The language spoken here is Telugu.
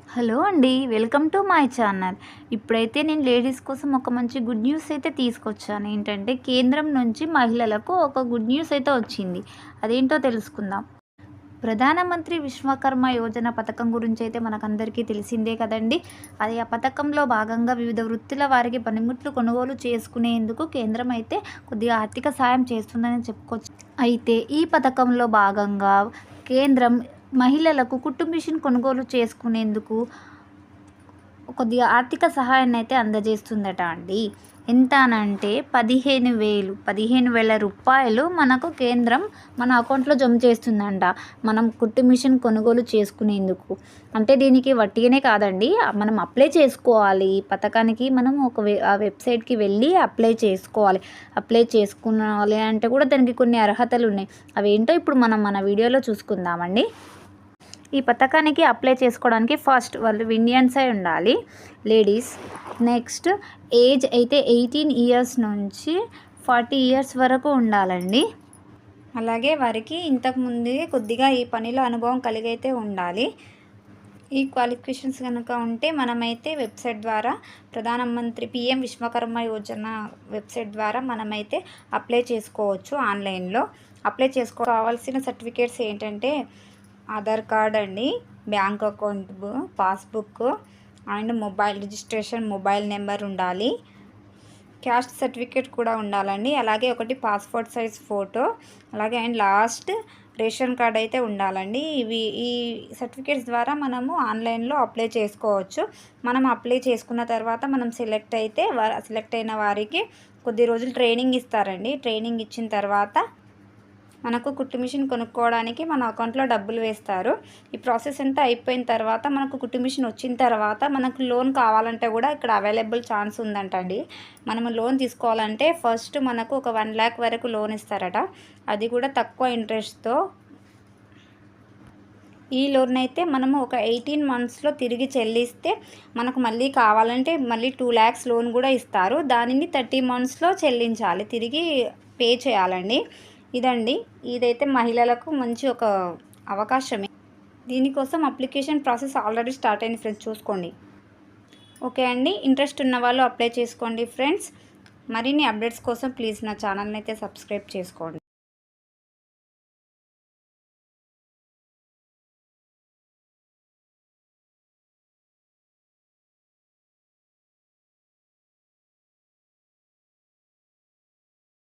హలో అండి. Welcome to my channel. ఇప్పుడైతే నేను లేడీస్ కోసం ఒక మంచి గుడ్ న్యూస్ అయితే తీసుకొచ్చాను. ఏంటంటే కేంద్రం నుంచి మహిళలకు ఒక గుడ్ న్యూస్ అయితే వచ్చింది. అదేంటో తెలుసుకుందాం. ప్రధానమంత్రి విశ్వకర్మ యోజన పథకం గురించి అయితే మనకందరికీ తెలిసిందే కదండి. అది ఆ పథకంలో భాగంగా వివిధ వృత్తుల వారికి పనిముట్లు కొనుగోలు చేసుకునేందుకు కేంద్రం అయితే కొద్దిగా ఆర్థిక సాయం చేస్తుందని చెప్పుకోవచ్చు. అయితే ఈ పథకంలో భాగంగా కేంద్రం మహిళలకు కుట్టు మిషన్ కొనుగోలు చేసుకునేందుకు కొద్దిగా ఆర్థిక సహాయాన్ని అయితే అందజేస్తుందట అండి. ఎంత అనంటే 15,000 రూపాయలు మనకు కేంద్రం మన అకౌంట్లో జమ చేస్తుందంట. మనం కుట్టు మిషన్ కొనుగోలు చేసుకునేందుకు. అంటే దీనికి వట్టిగానే కాదండి. మనం అప్లై చేసుకోవాలి. ఈ పథకానికి మనం ఆ వెబ్సైట్‌కి వెళ్ళి అప్లై చేసుకోవాలి. అప్లై చేసుకునాలి అంటే కూడా దానికి కొన్ని అర్హతలు ఉన్నాయి. అవేంటో ఇప్పుడు మనం మన వీడియోలో చూసుకుందామండి. ఈ పథకానికి అప్లై చేసుకోవడానికి ఫస్ట్ వాళ్ళు ఇండియన్స్ అయి ఉండాలి, లేడీస్. నెక్స్ట్ ఏజ్ అయితే 18 ఇయర్స్ నుంచి 40 ఇయర్స్ వరకు ఉండాలండి. అలాగే వారికి ఇంతకుముందే కొద్దిగా ఈ పనిలో అనుభవం కలిగైతే ఉండాలి. ఈ క్వాలిఫికేషన్స్ కనుక ఉంటే మనమైతే వెబ్సైట్ ద్వారా ప్రధానమంత్రి పిఎం విశ్వకర్మ యోజన వెబ్సైట్ ద్వారా మనమైతే అప్లై చేసుకోవచ్చు. ఆన్లైన్లో అప్లై కావాల్సిన సర్టిఫికేట్స్ ఏంటంటే ఆధార్ కార్డ్ అండి, bank account passbook and mobile registration mobile number ఉండాలి. క్యాస్ట్ సర్టిఫికేట్ కూడా ఉండాలండి. అలాగే ఒకటి పాస్పోర్ట్ సైజ్ ఫోటో, అలాగే అండ్ లాస్ట్ రేషన్ కార్డ్ అయితే ఉండాలండి. ఈ సర్టిఫికేట్స్ ద్వారా మనము ఆన్లైన్లో అప్లై చేసుకోవచ్చు. మనం అప్లై చేసుకున్న తర్వాత మనం సెలెక్ట్ అయిన వారికి కొద్ది రోజులు ట్రైనింగ్ ఇస్తారండి. ట్రైనింగ్ ఇచ్చిన తర్వాత మనకు కుట్టు మిషన్ కొనుక్కోవడానికి మన అకౌంట్లో డబ్బులు వేస్తారు. ఈ ప్రాసెస్ అంతా అయిపోయిన తర్వాత మనకు కుట్టు మిషన్ వచ్చిన తర్వాత మనకు లోన్ కావాలంటే కూడా ఇక్కడ అవైలబుల్ ఛాన్స్ ఉందంటండి. మనము లోన్ తీసుకోవాలంటే ఫస్ట్ మనకు ఒక 1 lakh వరకు లోన్ ఇస్తారట. అది కూడా తక్కువ ఇంట్రెస్ట్తో. ఈ లోన్ అయితే మనము ఒక 18 monthsలో తిరిగి చెల్లిస్తే మనకు మళ్ళీ కావాలంటే మళ్ళీ 2 lakhs లోన్ కూడా ఇస్తారు. దానిని 30 monthsలో చెల్లించాలి, తిరిగి పే చేయాలండి. ఇదైతే మహిళలకు మంచి ఒక అవకాశమే. దీనికోసం అప్లికేషన్ ప్రాసెస్ ఆల్రెడీ స్టార్ట్ అయింది ఫ్రెండ్స్, చూసుకోండి. ఓకే అండి, ఇంట్రెస్ట్ ఉన్న వాళ్ళు అప్లై చేసుకోండి ఫ్రెండ్స్. మరిన్ని అప్డేట్స్ కోసం ప్లీజ్ నా ఛానల్ని అయితే సబ్స్క్రైబ్ చేసుకోండి.